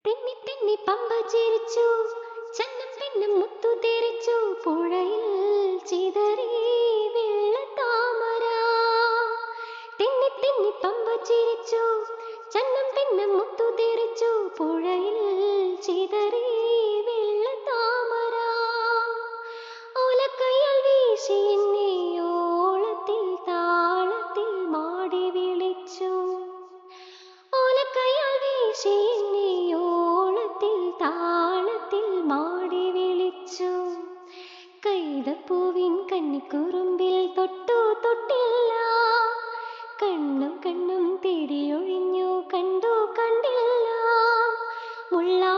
തെന്നി തെന്നി പമ്പ ചിരിച്ചു, ചന്നം പിന്നം മുത്തു തെറിച്ചു, പുഴയിൽ ചിതറി വെള്ളത്താമര. തെന്നി തെന്നി പമ്പ ചിരിച്ചു, ചന്നം പിന്നം മുത്തു തെറിച്ചു, പുഴയിൽ ചിതറി വെള്ളത്താമര. ഓലക്കയ്യാൽ വീശി എന്നെ ഓളത്തിൽ താളത്തിൽ മാടി വിളിച്ചു. ഓലക്കയ്യാൽ വീശി എന്നെ ഓളത്തിൽ താളത്തിൽ മാടി വിളിച്ചു. കൈതപ്പൂവിൻ കന്നിക്കുറുമ്പിൽ തൊട്ടു തൊട്ടില്ല, കണ്ണും കണ്ണും തേടിയൊഴിഞ്ഞു കണ്ടു കണ്ടില്ല. മുള്ളാ